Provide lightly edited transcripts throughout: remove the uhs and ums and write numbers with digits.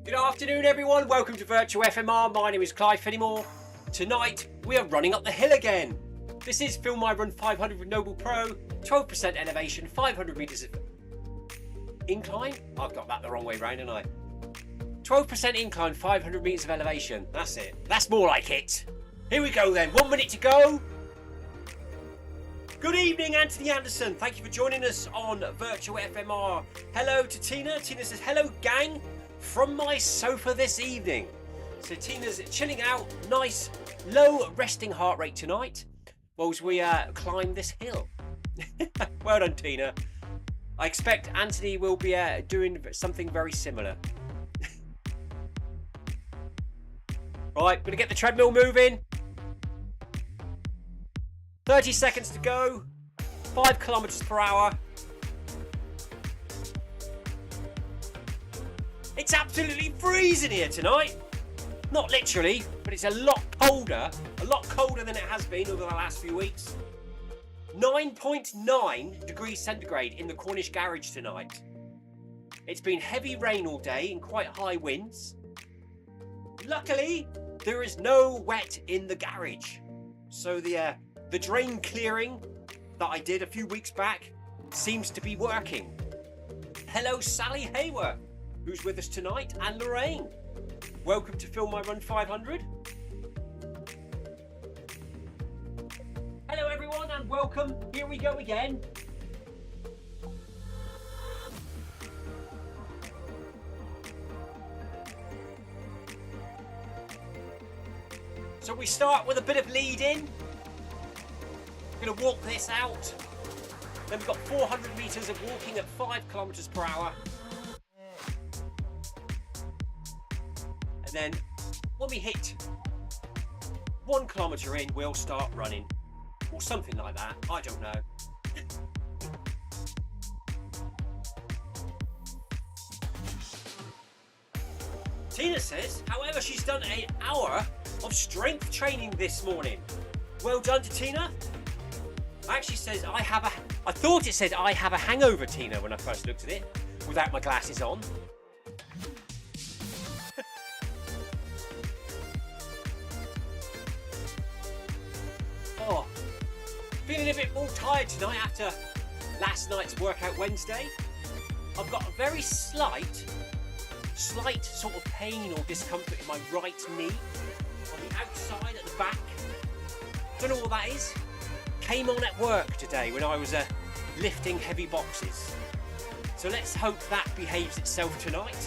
Good afternoon everyone, welcome to Virtual FMR. My name is Clive Finnimore. Tonight we are running up the hill again. This is Film My Run 500 with NoblePro, 12% elevation, 500 metres of incline. I've got that the wrong way round, haven't I? 12% incline, 500 metres of elevation. That's it. That's more like it. Here we go then, 1 minute to go. Good evening, Anthony Anderson. Thank you for joining us on Virtual FMR. Hello to Tina. Tina says, hello gang, from my sofa this evening. So Tina's chilling out, nice low resting heart rate tonight whilst we climb this hill. Well done, Tina. I expect Anthony will be doing something very similar. Right, gonna get the treadmill moving. 30 seconds to go, 5 kilometers per hour. It's absolutely freezing here tonight. Not literally, but it's a lot colder than it has been over the last few weeks. 9.9 degrees centigrade in the Cornish garage tonight. It's been heavy rain all day and quite high winds. Luckily, there is no wet in the garage. So the drain clearing that I did a few weeks back seems to be working. Hello Sally Hayworth, who's with us tonight, and Lorraine. Welcome to Film My Run 500. Hello everyone and welcome. Here we go again. So we start with a bit of lead in. We're going to walk this out. Then we've got 400 metres of walking at 5 kilometres per hour. And then when we hit 1 kilometre in, we'll start running. Or something like that. I don't know. Tina says, however, she's done an hour of strength training this morning. Well done to Tina. Actually says I thought it said I have a hangover, Tina, when I first looked at it without my glasses on. Oh, feeling a bit more tired tonight after last night's workout Wednesday. I've got a very slight sort of pain or discomfort in my right knee on the outside at the back. Don't know what that is. Came on at work today when I was lifting heavy boxes. So let's hope that behaves itself tonight.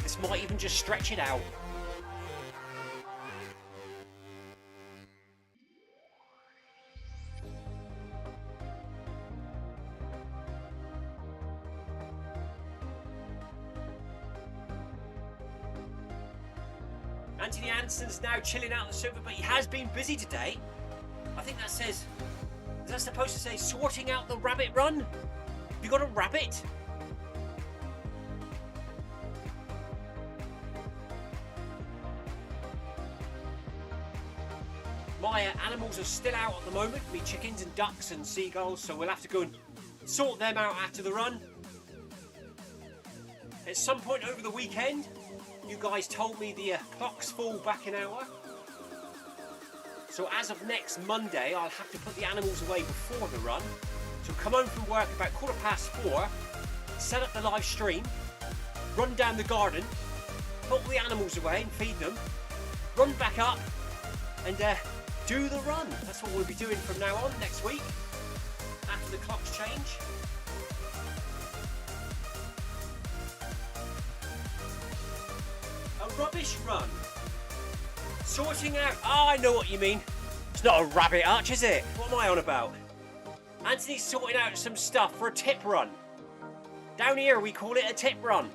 This might even just stretch it out. Anthony Anderson's now chilling out on the sofa, but he has been busy today. I think that says, is that supposed to say sorting out the rabbit run? Have you got a rabbit? My animals are still out at the moment, me chickens and ducks and seagulls, so we'll have to go and sort them out after the run. At some point over the weekend, you guys told me the clocks fall back an hour. So as of next Monday, I'll have to put the animals away before the run. So come home from work about 4:15, set up the live stream, run down the garden, put all the animals away and feed them, run back up and do the run. That's what we'll be doing from now on next week, after the clocks change. A rubbish run. Sorting out, I know what you mean. It's not a rabbit arch, is it? What am I on about? Anthony's sorting out some stuff for a tip run. Down here we call it a tip run.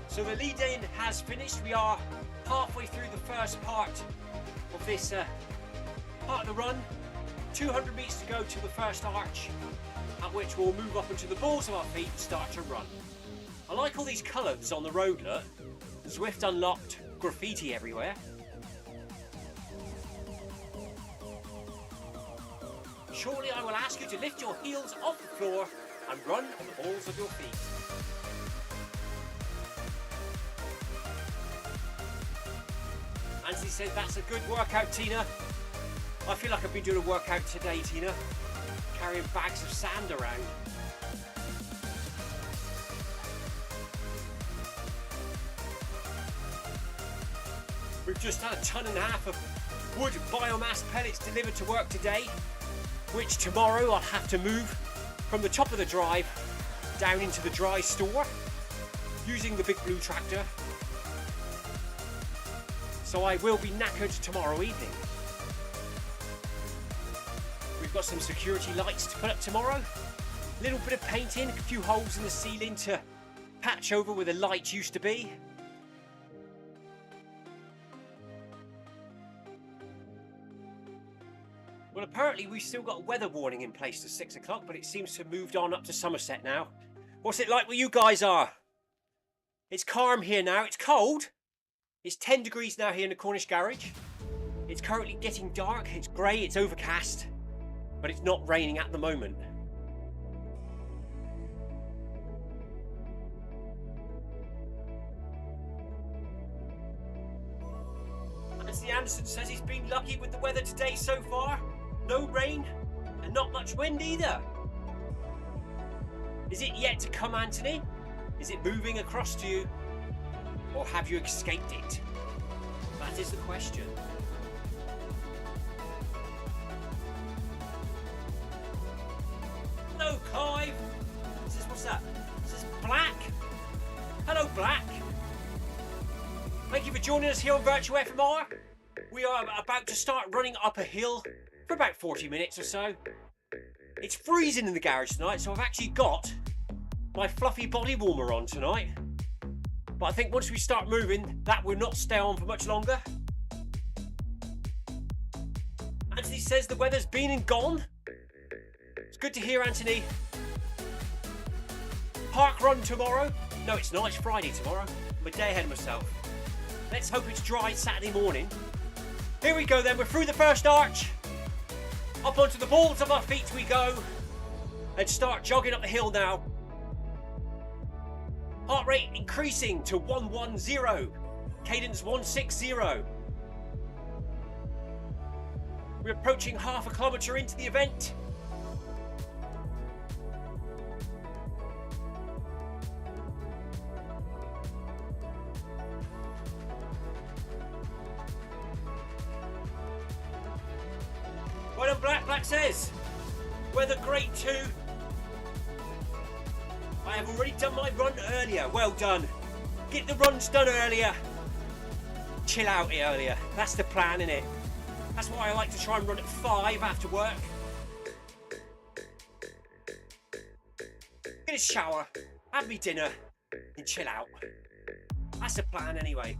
So the lead in has finished. We are halfway through the first part of this part of the run. 200 metres to go to the first arch, at which we'll move up into the balls of our feet and start to run. I like all these colours on the road, look. Zwift unlocked, graffiti everywhere. shortly I will ask you to lift your heels off the floor and run on the balls of your feet. Anthony said that's a good workout, Tina. I feel like I've been doing a workout today, Tina. Carrying bags of sand around. We've just had 1.5 tons of wood biomass pellets delivered to work today, which tomorrow I'll have to move from the top of the drive down into the dry store using the big blue tractor. So I will be knackered tomorrow evening. We've got some security lights to put up tomorrow. A little bit of painting, a few holes in the ceiling to patch over where the light used to be. Well, apparently we've still got a weather warning in place to 6 o'clock, but it seems to have moved on up to Somerset now. What's it like where you guys are? It's calm here now. It's cold. It's 10 degrees now here in the Cornish garage. It's currently getting dark. It's grey. It's overcast. But it's not raining at the moment. Anthony Anderson says he's been lucky with the weather today so far. No rain and not much wind either. Is it yet to come, Anthony? Is it moving across to you? Or have you escaped it? That is the question. Hello, Clive. What's that? Is this Black? Hello, Black. Thank you for joining us here on Virtual FMR. We are about to start running up a hill for about 40 minutes or so. It's freezing in the garage tonight, so I've actually got my fluffy body warmer on tonight. But I think once we start moving, that will not stay on for much longer. Anthony says the weather's been and gone. It's good to hear, Anthony. Park run tomorrow. No, it's not. It's Friday tomorrow. I'm a day ahead of myself. Let's hope it's dry Saturday morning. Here we go then. We're through the first arch. Up onto the balls of our feet we go. And start jogging up the hill now. Heart rate increasing to 110. Cadence 160. We're approaching half a kilometre into the event. Well done, Black. Black says, weather great too. I have already done my run earlier. Well done. Get the runs done earlier. Chill out earlier. That's the plan, innit? That's why I like to try and run at 5 after work. Get a shower, have me dinner, and chill out. That's the plan anyway.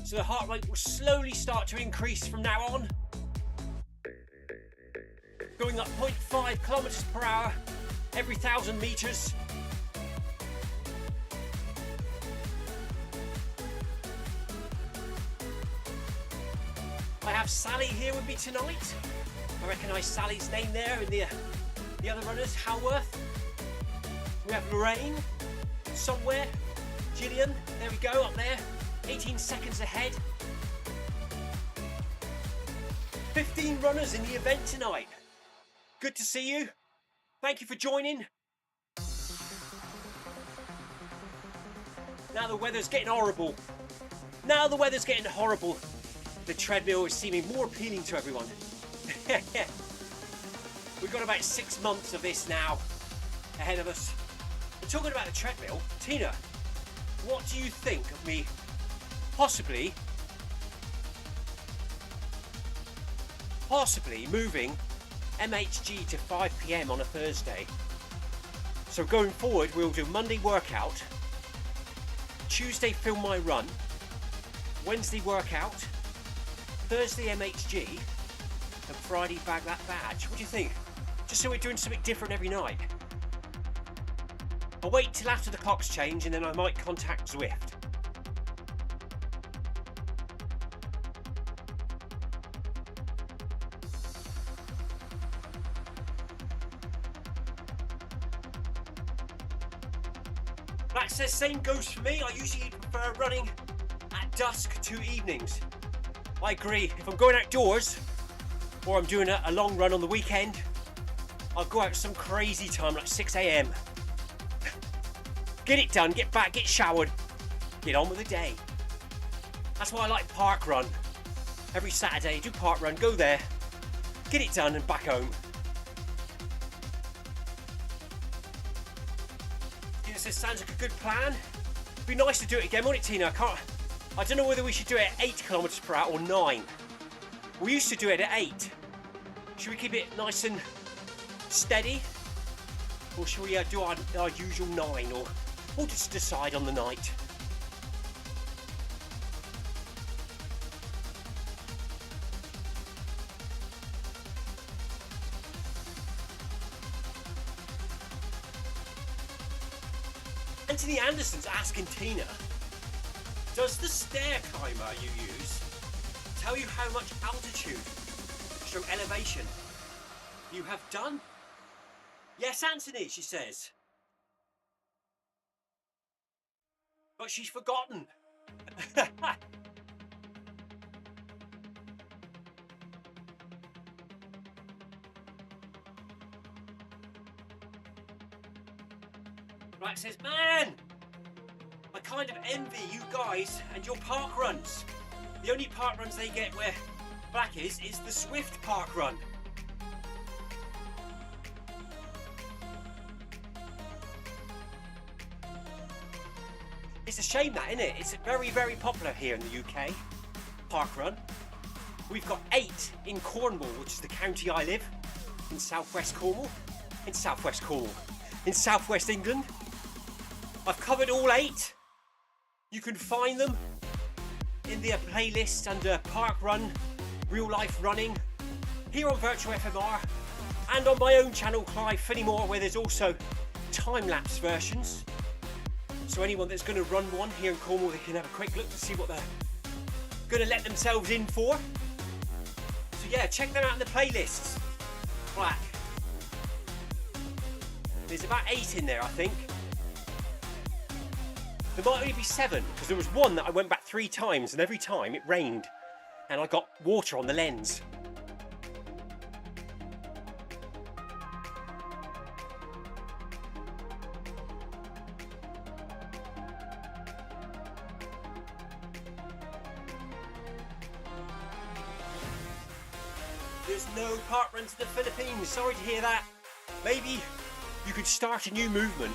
So the heart rate will slowly start to increase from now on. Going up 0.5 kilometers per hour every 1,000 meters. I have Sally here with me tonight. I recognise Sally's name there in the other runners. Halworth. We have Lorraine somewhere. Gillian, there we go, up there. 18 seconds ahead. 15 runners in the event tonight. Good to see you. Thank you for joining. Now the weather's getting horrible. Now the weather's getting horrible. The treadmill is seeming more appealing to everyone. We've got about 6 months of this now ahead of us. And talking about the treadmill, Tina, what do you think of me possibly moving MHG to 5 PM on a Thursday? So going forward, we'll do Monday workout, Tuesday film my run, Wednesday workout, Thursday MHG, and Friday bag that badge. What do you think? Just so we're doing something different every night. I'll wait till after the clocks change and then I might contact Zwift. That says same goes for me. I usually prefer running at dusk to evenings. I agree. If I'm going outdoors or I'm doing a long run on the weekend, I'll go out some crazy time like 6 a.m. Get it done, get back, get showered, get on with the day. That's why I like park run. Every Saturday, do park run, go there, get it done and back home. Tina says, sounds like a good plan. It'd be nice to do it again, wouldn't it, Tina? I don't know whether we should do it at 8 kilometres per hour or 9. We used to do it at 8. Should we keep it nice and steady? Or should we do our usual 9? Or we'll just decide on the night. Anthony Anderson's asking Tina, does the stair climber you use tell you how much altitude, so elevation, you have done? Yes, Anthony, she says. But she's forgotten. Right, says, man, I kind of envy you guys and your park runs. The only park runs they get where Black is the Zwift park run. It's a shame that, isn't it? It's very, very popular here in the UK, park run. We've got 8 in Cornwall, which is the county I live, in southwest Cornwall, in southwest England. I've covered all 8. You can find them in the playlist under Park Run, Real Life Running, here on Virtual FMR, and on my own channel, Clive Finnimore, where there's also time-lapse versions. So anyone that's going to run one here in Cornwall, they can have a quick look to see what they're going to let themselves in for. So yeah, check them out in the playlists. Black. There's about 8 in there, I think. There might only be 7, because there was one that I went back 3 times, and every time it rained, and I got water on the lens. There's no park runs to the Philippines, sorry to hear that. Maybe you could start a new movement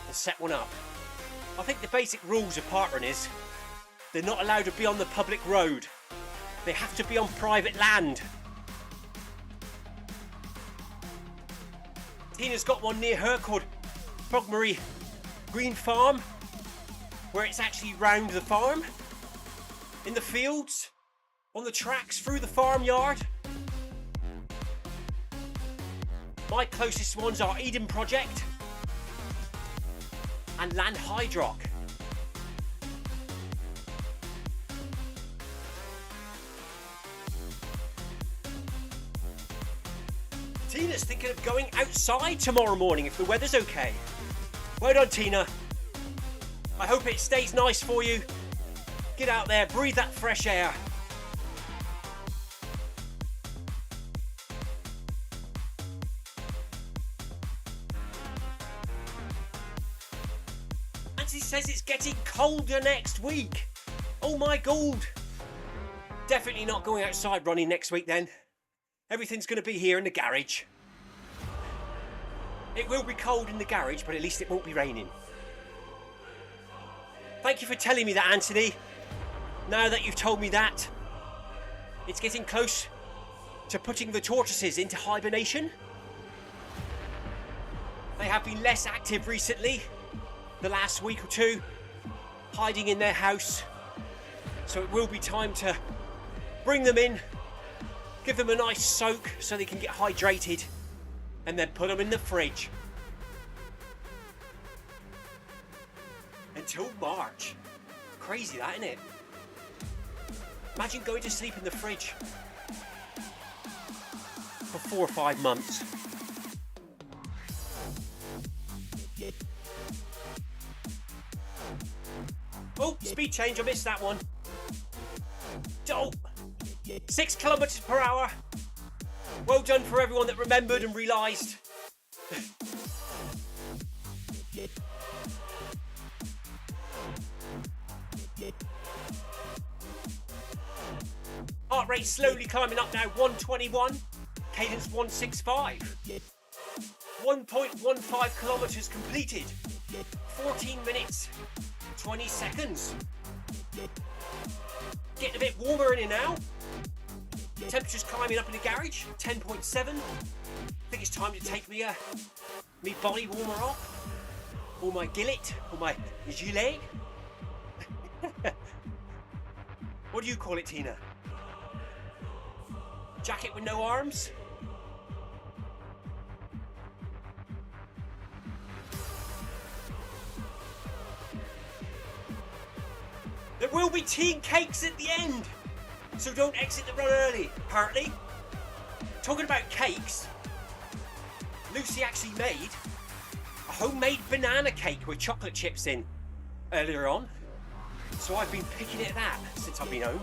and set one up. I think the basic rules of parkrun is they're not allowed to be on the public road. They have to be on private land. Tina's got one near her called Frogmary Green Farm, where it's actually round the farm, in the fields, on the tracks, through the farmyard. My closest ones are Eden Project and Land Hydrock. Tina's thinking of going outside tomorrow morning if the weather's okay. Well done, Tina. I hope it stays nice for you. Get out there, breathe that fresh air. Says it's getting colder next week. Oh my god. Definitely not going outside running next week then. Everything's going to be here in the garage. It will be cold in the garage, but at least it won't be raining. Thank you for telling me that, Anthony. Now that you've told me that, it's getting close to putting the tortoises into hibernation. They have been less active recently, the last week or 2, hiding in their house. So it will be time to bring them in, give them a nice soak so they can get hydrated, and then put them in the fridge. Until March. Crazy that, isn't it? Imagine going to sleep in the fridge for 4 or 5 months. Oh, speed change, I missed that one. Oh, 6 kilometers per hour. Well done for everyone that remembered and realised. Heart rate slowly climbing up now, 121. Cadence 165. 1.15 kilometres completed. 14 minutes, 20 seconds. Getting a bit warmer in here now. Temperature's climbing up in the garage, 10.7. I think it's time to take me body warmer off. Or my gillet, or my gilet. What do you call it, Tina? Jacket with no arms? There will be tea and cakes at the end, so don't exit the run early, apparently. Talking about cakes, Lucy actually made a homemade banana cake with chocolate chips in earlier on, so I've been picking at that since I've been home.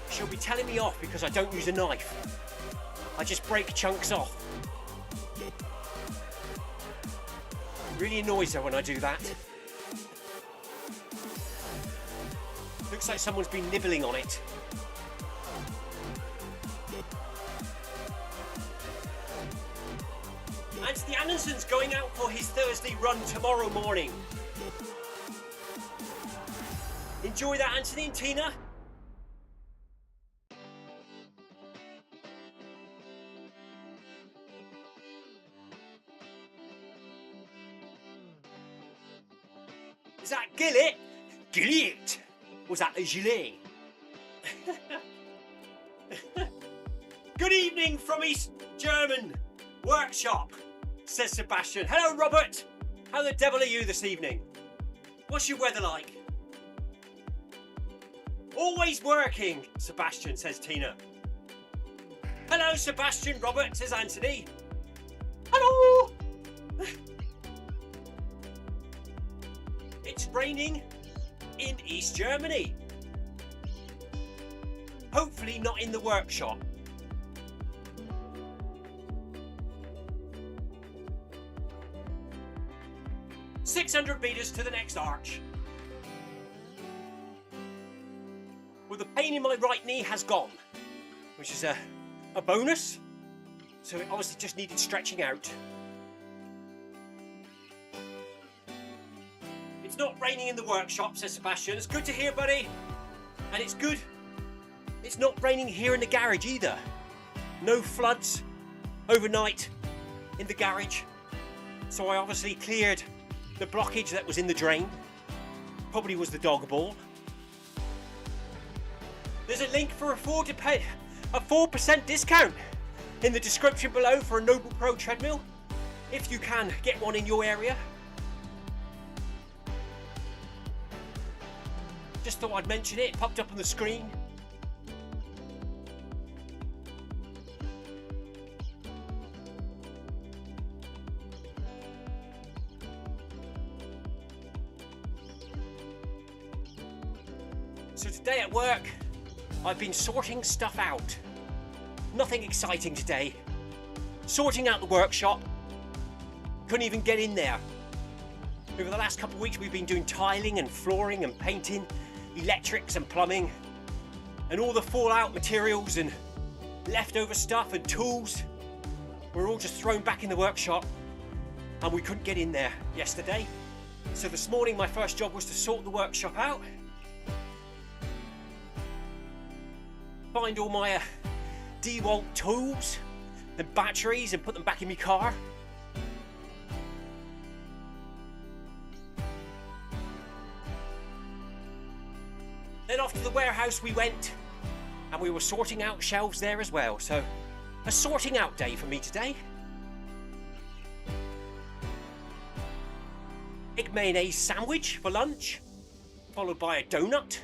She'll be telling me off because I don't use a knife. I just break chunks off. Really annoys her when I do that. Looks like someone's been nibbling on it. Anthony Anderson's going out for his Thursday run tomorrow morning. Enjoy that, Anthony and Tina. Is that Gillet? Gillet! Was that a gilet? Good evening from East German workshop, says Sebastian. Hello, Robert. How the devil are you this evening? What's your weather like? Always working, Sebastian, says Tina. Hello, Sebastian. Robert, says Anthony. Hello. It's raining in East Germany. Hopefully not in the workshop. "600 metres to the next arch. Well, the pain in my right knee has gone, which is a bonus. So it obviously just needed stretching out. It's not raining in the workshop, says Sebastian. It's good to hear, buddy. And it's good. It's not raining here in the garage either. No floods overnight in the garage. So I obviously cleared the blockage that was in the drain. Probably was the dog ball. There's a link for a 4% discount in the description below for a NoblePro treadmill, if you can get one in your area. Just thought I'd mention it. It popped up on the screen. So today at work, I've been sorting stuff out. Nothing exciting today. Sorting out the workshop. Couldn't even get in there. Over the last couple of weeks we've been doing tiling and flooring and painting, electrics and plumbing, and all the fallout materials and leftover stuff and tools were all just thrown back in the workshop, and we couldn't get in there yesterday. So this morning my first job was to sort the workshop out. Find all my DeWalt tools and batteries and put them back in my car. Then off to the warehouse we went, and we were sorting out shelves there as well. So a sorting out day for me today. Egg mayonnaise sandwich for lunch, followed by a donut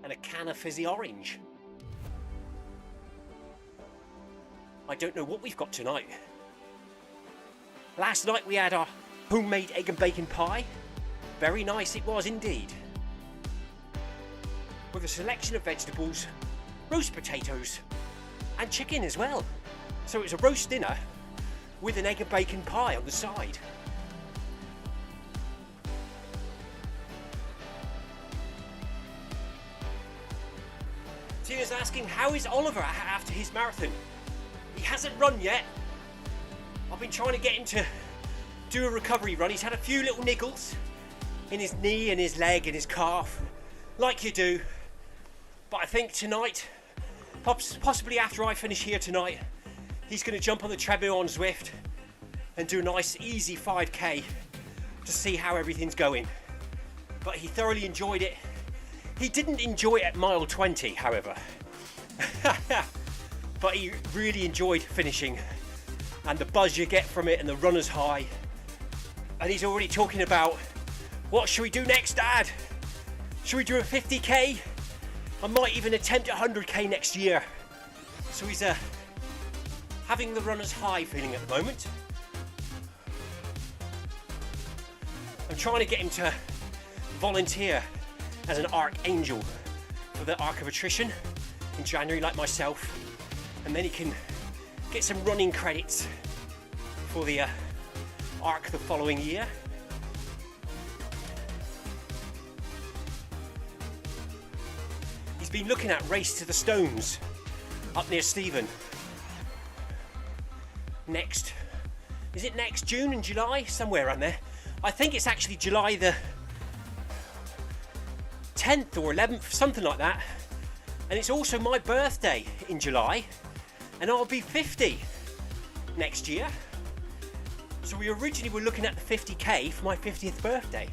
and a can of fizzy orange. I don't know what we've got tonight. Last night we had our homemade egg and bacon pie. Very nice it was indeed. With a selection of vegetables, roast potatoes and chicken as well. So it was a roast dinner with an egg and bacon pie on the side. Tina's asking, how is Oliver after his marathon? He hasn't run yet. I've been trying to get him to do a recovery run. He's had a few little niggles in his knee and his leg and his calf, like you do. But I think tonight, possibly after I finish here tonight, he's going to jump on the treadmill on Zwift and do a nice easy 5k to see how everything's going. But he thoroughly enjoyed it. He didn't enjoy it at mile 20, however. But he really enjoyed finishing and the buzz you get from it and the runner's high. And he's already talking about, what should we do next, Dad? Should we do a 50k? I might even attempt a 100k next year. So he's having the runner's high feeling at the moment. I'm trying to get him to volunteer as an archangel for the Arc of Attrition in January, like myself, and then he can get some running credits for the Arc the following year. He's been looking at Race to the Stones up near Stephen. Is it next June and July? Somewhere around there. I think it's actually July the 10th or 11th, something like that. And it's also my birthday in July, and I'll be 50 next year. So we originally were looking at the 50k for my 50th birthday.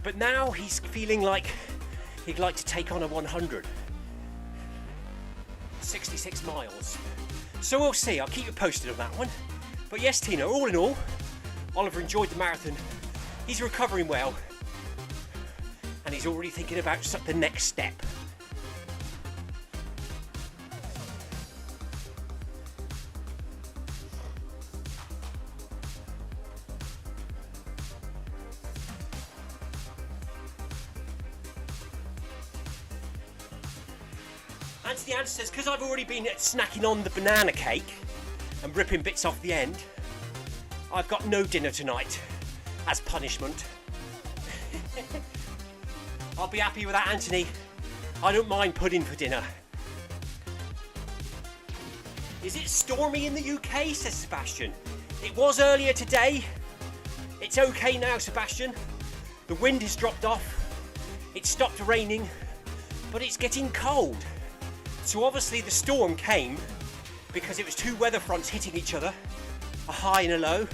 But now he's feeling like he'd like to take on a 100. 66 miles. So we'll see, I'll keep you posted on that one. But yes, Tina, all in all, Oliver enjoyed the marathon. He's recovering well. And he's already thinking about the next step. Anthony Ann says, because I've already been snacking on the banana cake and ripping bits off the end, I've got no dinner tonight as punishment. I'll be happy with that, Anthony. I don't mind pudding for dinner. Is it stormy in the UK, says Sebastian. It was earlier today. It's okay now, Sebastian. The wind has dropped off. It stopped raining, but it's getting cold. So obviously the storm came because it was two weather fronts hitting each other, a high and a low.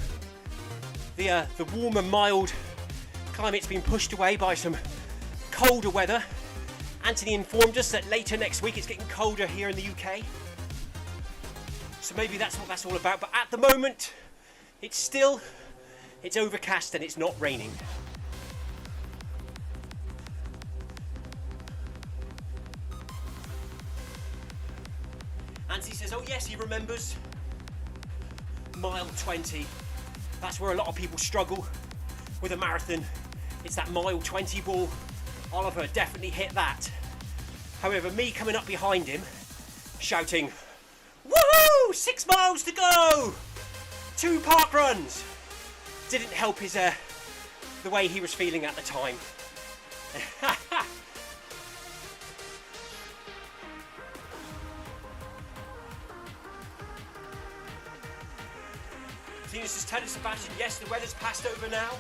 The warmer, mild climate's been pushed away by some colder weather. Anthony informed us that later next week it's getting colder here in the UK. So maybe that's what that's all about. But at the moment, it's overcast and it's not raining. Anthony says, oh yes, he remembers mile 20. That's where a lot of people struggle with a marathon. It's that mile 20 wall. Oliver definitely hit that. However, me coming up behind him, shouting, woohoo! 6 miles to go! 2 park runs! Didn't help his the way he was feeling at the time. Tina's just telling Sebastian, yes, the weather's passed over now.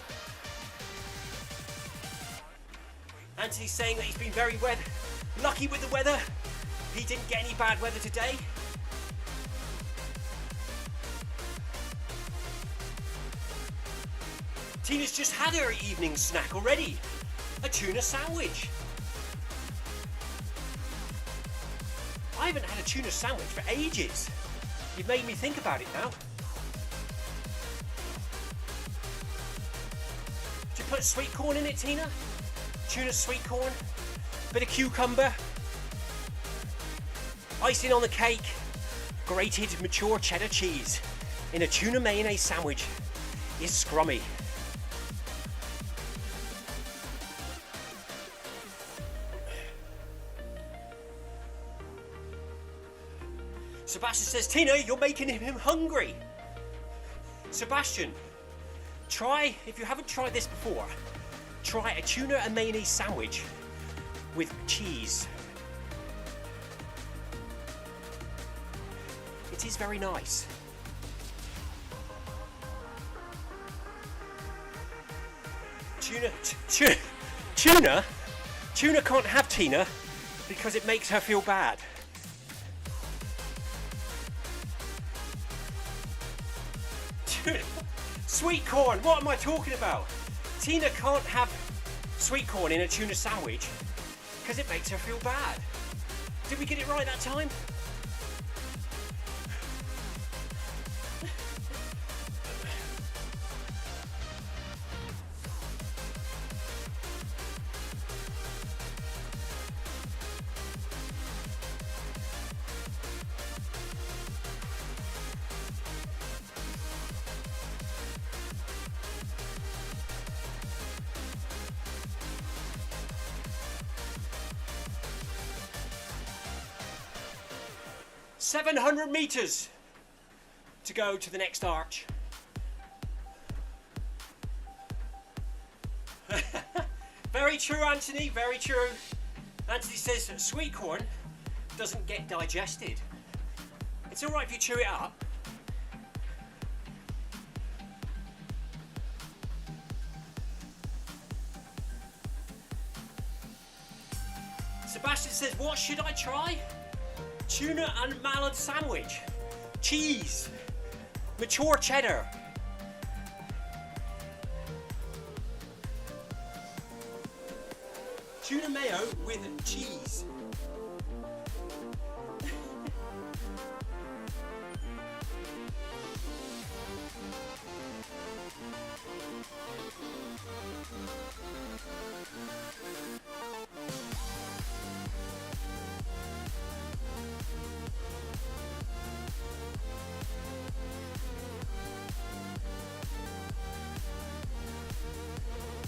Anthony's saying that he's been very lucky with the weather. He didn't get any bad weather today. Tina's just had her evening snack already. A tuna sandwich. I haven't had a tuna sandwich for ages. You've made me think about it now. Did you put sweet corn in it, Tina? Tuna sweet corn, bit of cucumber, icing on the cake, grated mature cheddar cheese. in a tuna mayonnaise sandwich is scrummy. Sebastian says, Tina, you're making him hungry. Sebastian, try, if you haven't tried this before, try a tuna and mayonnaise sandwich with cheese. It is very nice. Tuna can't have Tina because it makes her feel bad. Sweet corn, what am I talking about? Tina can't have sweet corn in a tuna sandwich because it makes her feel bad. Did we get it right that time? $700 meters to go to the next arch. Very true, Anthony, very true. Anthony says sweet corn doesn't get digested. It's all right if you chew it up. Sebastian says, what should I try? Tuna and mallard sandwich, cheese, mature cheddar. Tuna mayo with cheese.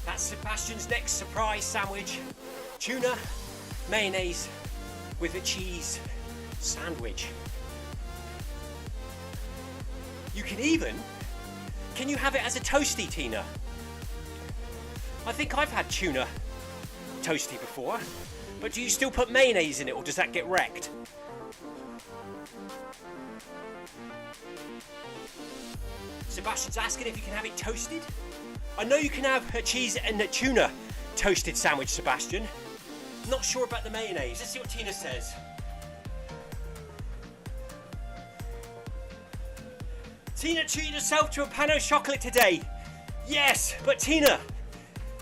That's Sebastian's next surprise sandwich. Tuna, mayonnaise with a cheese sandwich. You can you have it as a toasty, Tina? I think I've had tuna toasty before, but do you still put mayonnaise in it or does that get wrecked? Sebastian's asking if you can have it toasted. I know you can have a cheese and a tuna toasted sandwich, Sebastian. Not sure about the mayonnaise. Let's see what Tina says. Tina treated herself to a pan au chocolate today. Yes, but Tina,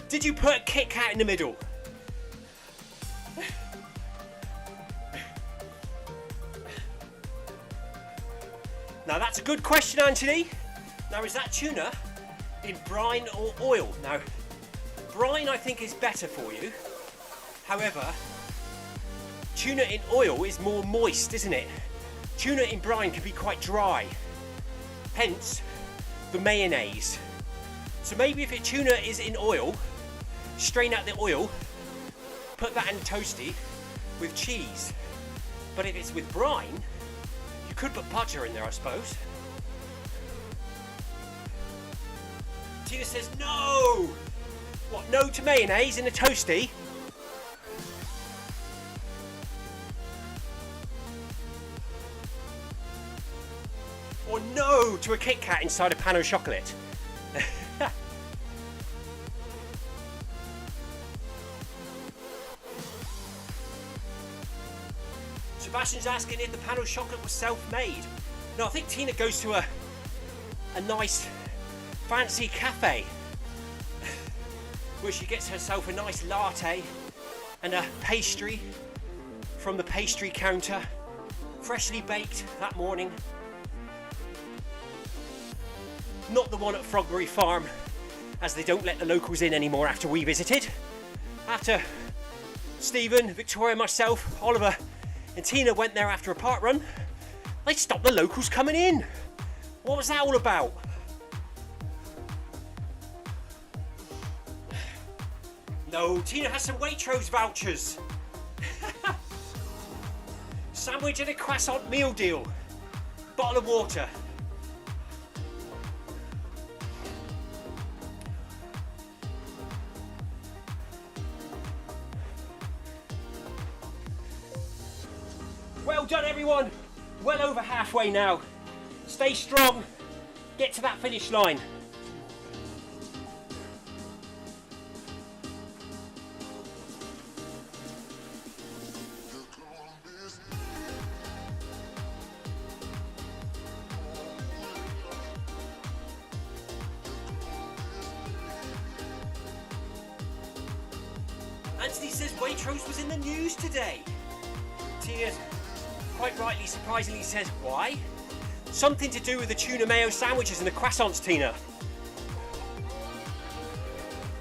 did you put a Kit Kat in the middle? Now that's a good question, Anthony. Now is that tuna in brine or oil? Now, brine I think is better for you. However, tuna in oil is more moist, isn't it? Tuna in brine can be quite dry. Hence, the mayonnaise. So maybe if tuna is in oil, strain out the oil, put that in toasty with cheese. But if it's with brine, you could put butter in there, I suppose. Tina says no! What, no to mayonnaise in a toasty? Or no to a Kit Kat inside a pan au chocolate? Sebastian's asking if the pan au chocolate was self-made. No, I think Tina goes to a nice fancy cafe where she gets herself a nice latte and a pastry from the pastry counter, freshly baked that morning. Not the one at Frogbury Farm, as they don't let the locals in anymore after we visited. After Stephen, Victoria, myself, Oliver and Tina went there after a park run, they stopped the locals coming in. What was that all about? No, Tina has some Waitrose vouchers. Sandwich and a croissant meal deal. Bottle of water. Well done, everyone. Well over halfway now. Stay strong. Get to that finish line. Anthony says Waitrose was in the news today. Tina quite rightly, surprisingly says, why? Something to do with the tuna mayo sandwiches and the croissants, Tina.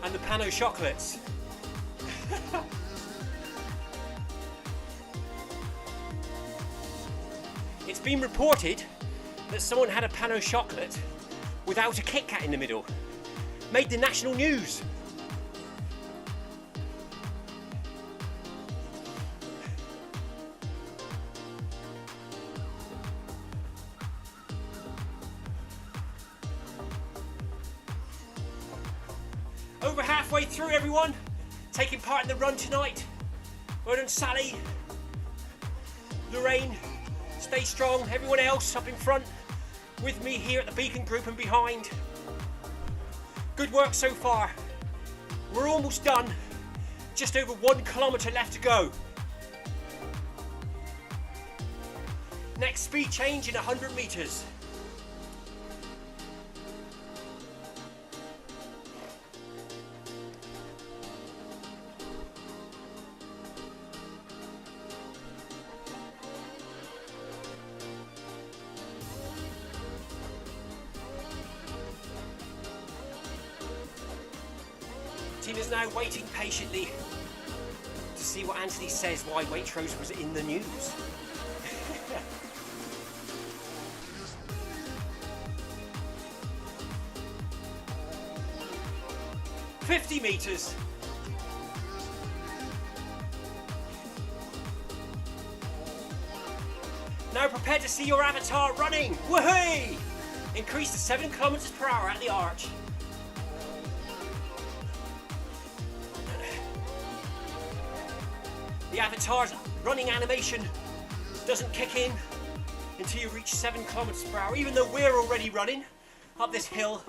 And the pano chocolates. It's been reported that someone had a pano chocolate without a Kit Kat in the middle. Made the national news. Over halfway through, everyone. Taking part in the run tonight. Well done, Sally. Lorraine. Stay strong. Everyone else up in front. With me here at the Beacon Group and behind. Good work so far. We're almost done. Just over 1 kilometre left to go. Next speed change in 100 metres. Tina's now waiting patiently to see what Anthony says why Waitrose was in the news. 50 metres. Now prepare to see your avatar running. Woohoo! Increase to 7 kilometres per hour at the arch. The avatar's running animation doesn't kick in until you reach 7 kilometres per hour, even though we're already running up this hill.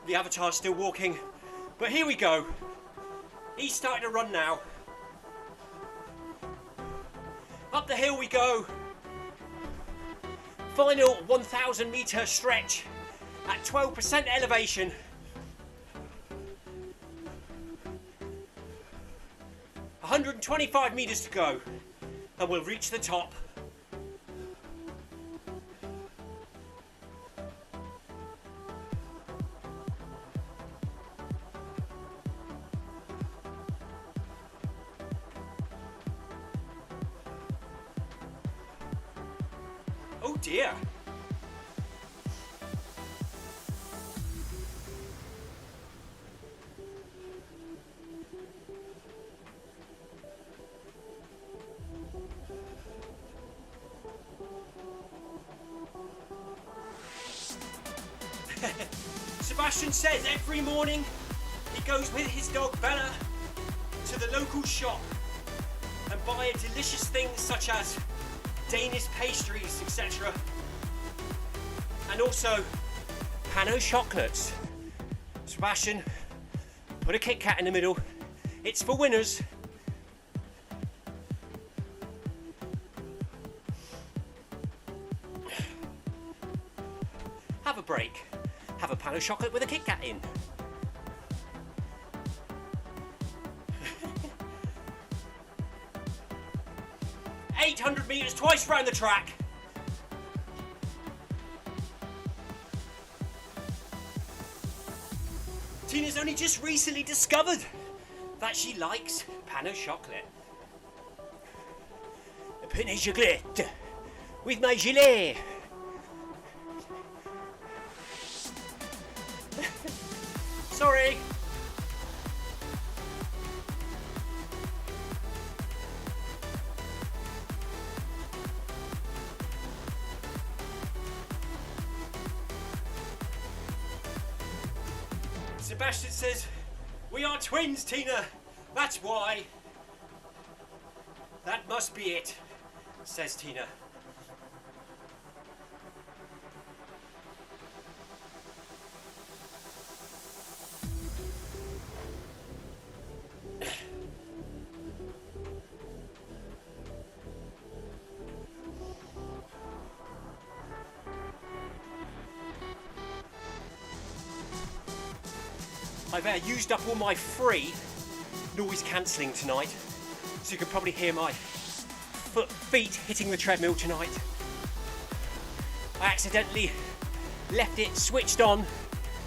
The avatar's still walking, but here we go. He's starting to run now. Up the hill we go. Final 1,000 metre stretch at 12% elevation. $125 metres to go, and we'll reach the top. Oh dear. Sebastian says every morning he goes with his dog Bella to the local shop and buy delicious things such as Danish pastries, etc. And also pano chocolates. Sebastian, put a Kit Kat in the middle. It's for winners. Have a break. Have a pano chocolate with a Kit Kat in. $800 metres twice round the track. Tina's only just recently discovered that she likes pano chocolate. A pano chocolate with my gilet. Sorry. Sebastian says, we are twins, Tina. That's why. That must be it, says Tina. I've used up all my free noise cancelling tonight, so you can probably hear my feet hitting the treadmill tonight. I accidentally left it switched on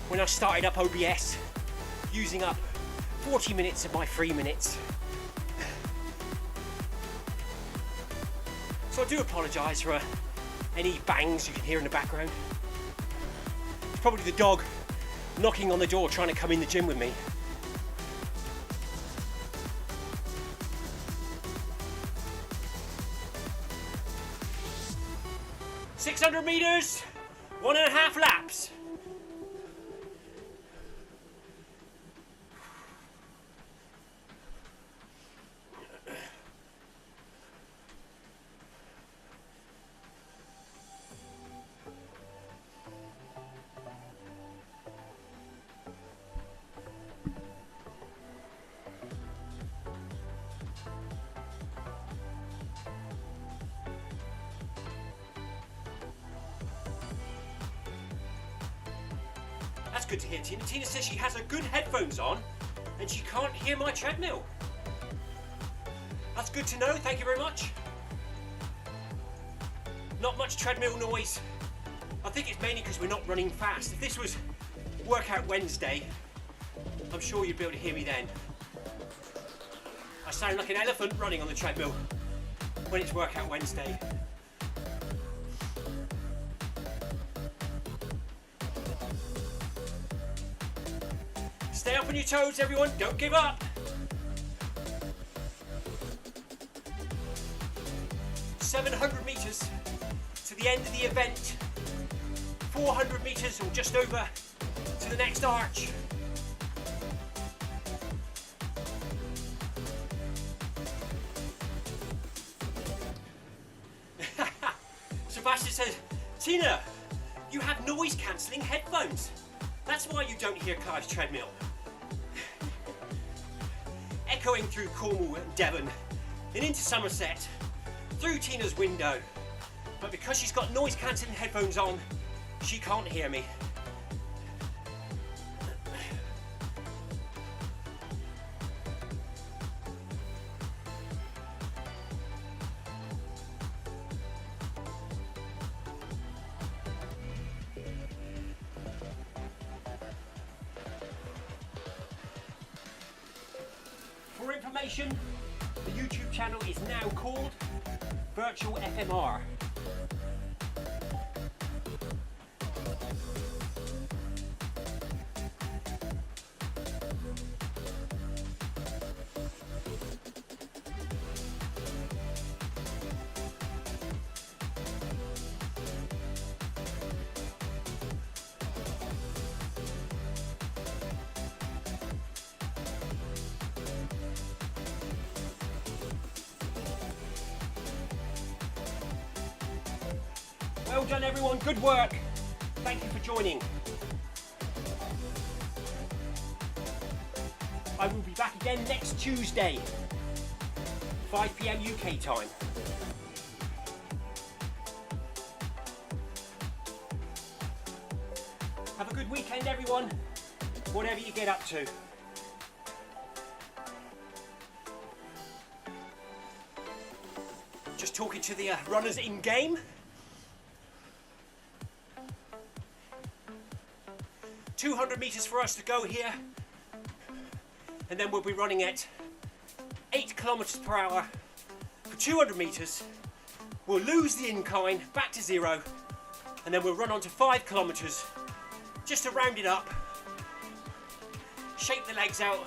when I started up OBS, using up 40 minutes of my 3 minutes. So I do apologise for any bangs you can hear in the background. It's probably the dog knocking on the door trying to come in the gym with me. "600 metres, 1.5 laps." That's good to hear, Tina. Tina says she has her good headphones on and she can't hear my treadmill. That's good to know, thank you very much. Not much treadmill noise. I think it's mainly because we're not running fast. If this was Workout Wednesday, I'm sure you'd be able to hear me then. I sound like an elephant running on the treadmill when it's Workout Wednesday. Stay up on your toes, everyone. Don't give up. 700 metres to the end of the event. 400 metres or just over to the next arch. Sebastian says, "Tina, you have noise cancelling headphones. That's why you don't hear Clive's treadmill." Echoing through Cornwall and Devon and into Somerset, through Tina's window. But because she's got noise cancelling headphones on, she can't hear me. For information, the YouTube channel is now called Virtual FMR. Well done, everyone. Good work. Thank you for joining. I will be back again next Tuesday, 5 PM UK time. Have a good weekend, everyone, whatever you get up to. Just talking to the runners in game. 200 metres for us to go here, and then we'll be running at 8 kilometres per hour for 200 metres. We'll lose the incline back to 0, and then we'll run on to 5 kilometres just to round it up, Shake the legs out.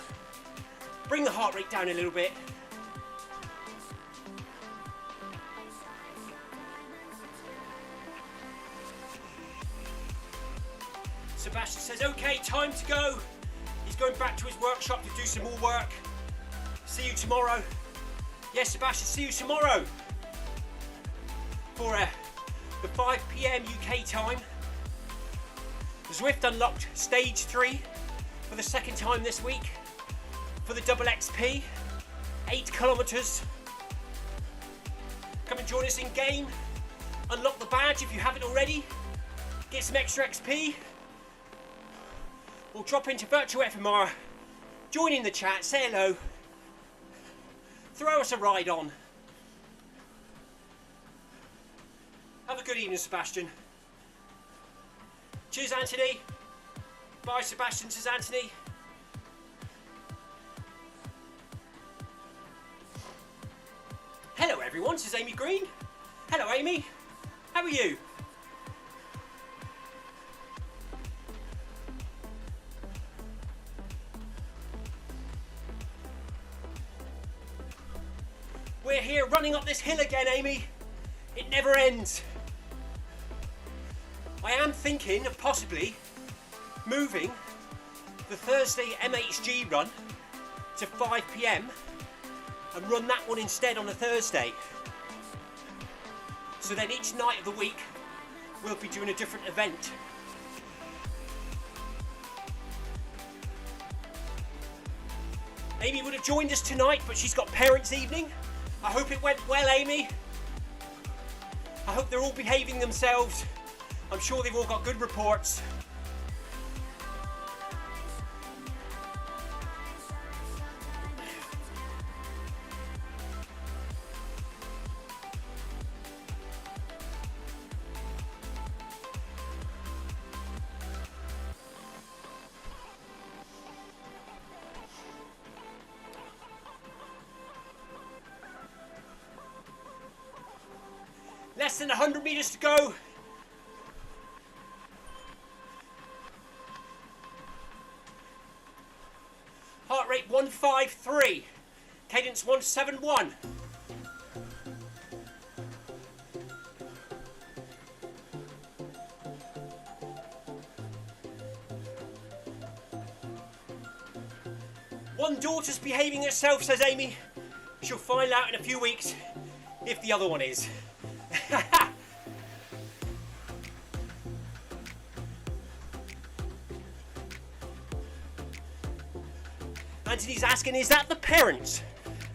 Bring the heart rate down a little bit. Sebastian says, okay, time to go. He's going back to his workshop to do some more work. See you tomorrow. Yes, Sebastian, see you tomorrow for the 5 PM UK time. Zwift unlocked stage 3 for the second time this week for the double XP, 8 kilometers. Come and join us in game. Unlock the badge if you haven't already. Get some extra XP. Or drop into virtual FMR, join in the chat, say hello, throw us a ride on. Have a good evening, Sebastian. Cheers, Anthony. Bye, Sebastian, says Anthony. Hello, everyone, says Amy Green. Hello, Amy. How are you? We're here running up this hill again, Amy. It never ends. I am thinking of possibly moving the Thursday MHG run to 5 PM and run that one instead on a Thursday. So then each night of the week we'll be doing a different event. Amy would have joined us tonight, but she's got parents' evening. I hope it went well, Amy. I hope they're all behaving themselves. I'm sure they've all got good reports. Less than 100 meters to go. Heart rate 153. Cadence 171. One daughter's behaving herself, says Amy. She'll find out in a few weeks if the other one is. Anthony's asking, is that the parents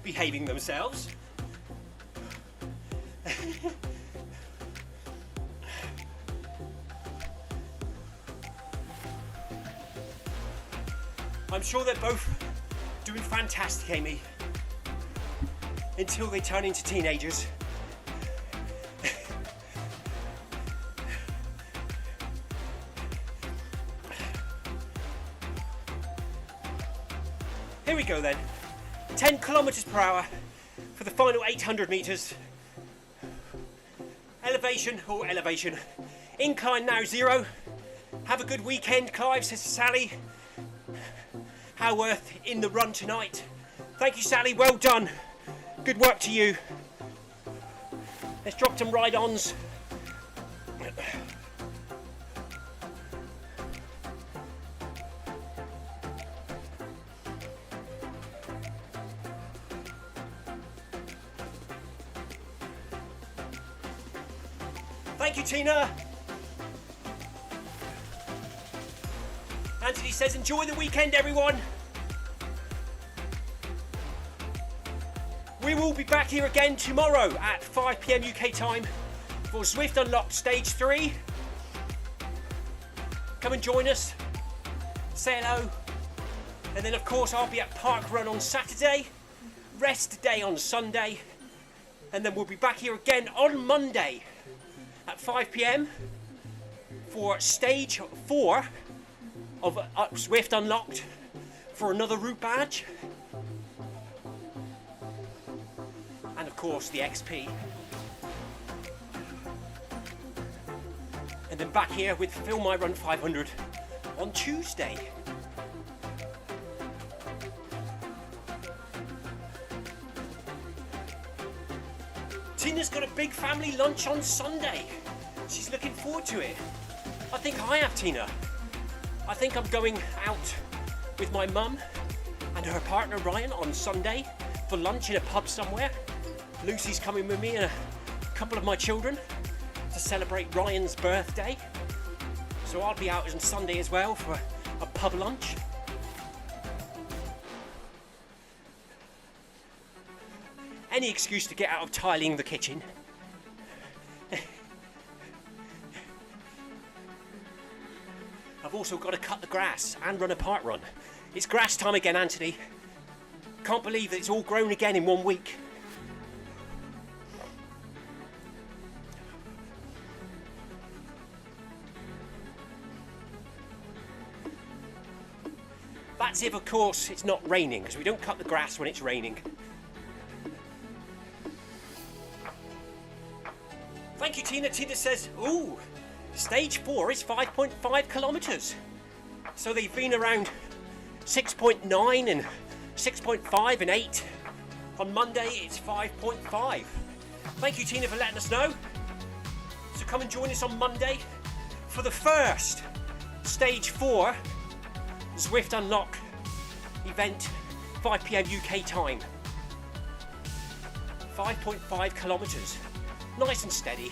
behaving themselves? I'm sure they're both doing fantastic, Amy, until they turn into teenagers. Here we go then, 10 kilometers per hour for the final 800 meters. Elevation, incline now 0. Have a good weekend, Clive, says Sally. Howarth in the run tonight. Thank you, Sally, well done. Good work to you. Let's drop some ride-ons. Thank you, Tina. Anthony says, enjoy the weekend, everyone. We will be back here again tomorrow at 5 PM UK time for Zwift Unlocked Stage 3. Come and join us. Say hello. And then, of course, I'll be at Park Run on Saturday. Rest day on Sunday. And then we'll be back here again on Monday at 5 PM for Stage 4 of Zwift Unlocked for another route badge. And of course the XP. And then back here with Film My Run 500 on Tuesday. Tina's got a big family lunch on Sunday. She's looking forward to it. I think I have, Tina. I think I'm going out with my mum and her partner Ryan on Sunday for lunch in a pub somewhere. Lucy's coming with me and a couple of my children to celebrate Ryan's birthday. So I'll be out on Sunday as well for a pub lunch. Any excuse to get out of tiling the kitchen. I've also got to cut the grass and run a park run. It's grass time again, Anthony. Can't believe that it's all grown again in 1 week. That's if, of course, it's not raining, because we don't cut the grass when it's raining. Thank you, Tina. Tina says, ooh, stage 4 is 5.5 kilometres. So they've been around 6.9 and 6.5 and 8. On Monday, it's 5.5. Thank you, Tina, for letting us know. So come and join us on Monday for the first stage 4 Zwift Unlock event, 5 PM UK time. 5.5 kilometres. Nice and steady.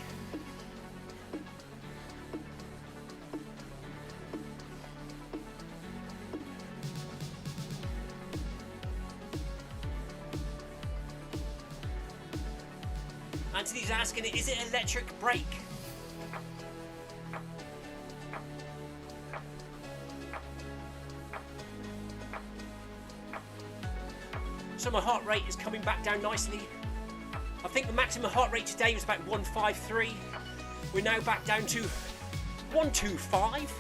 Anthony's asking, is it electric brake? So my heart rate is coming back down nicely. I think the maximum heart rate today was about 153. We're now back down to 125,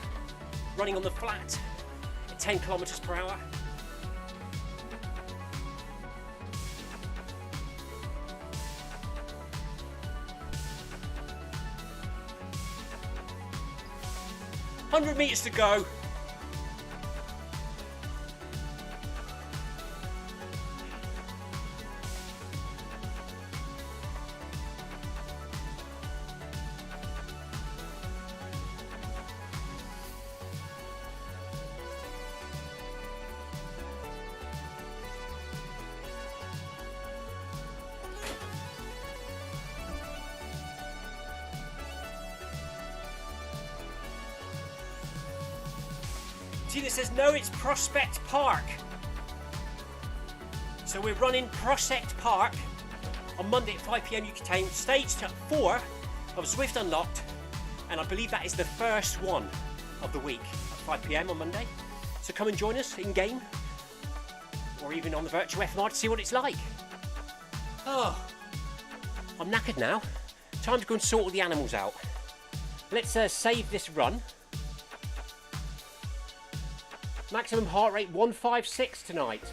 running on the flat at 10 kilometers per hour. $100 meters to go. Tina says, no, it's Prospect Park. So we're running Prospect Park on Monday at 5 PM UK time, stage 4 of Zwift Unlocked, and I believe that is the first one of the week at 5 PM on Monday. So come and join us in game, or even on the virtual FMR to see what it's like. Oh, I'm knackered now. Time to go and sort all the animals out. Let's save this run. Maximum heart rate 156 tonight.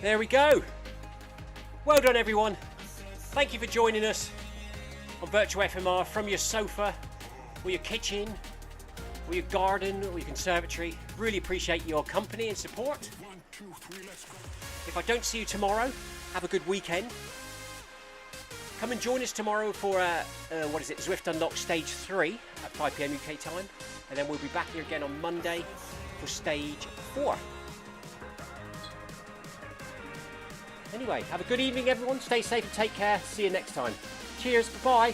There we go. Well done, everyone. Thank you for joining us on Virtual FMR from your sofa, or your kitchen, or your garden, or your conservatory. Really appreciate your company and support. If I don't see you tomorrow, have a good weekend. Come and join us tomorrow for Zwift Unlock Stage 3 at 5 PM UK time, and then we'll be back here again on Monday for Stage 4. Anyway, have a good evening, everyone. Stay safe and take care. See you next time. Cheers. Bye-bye.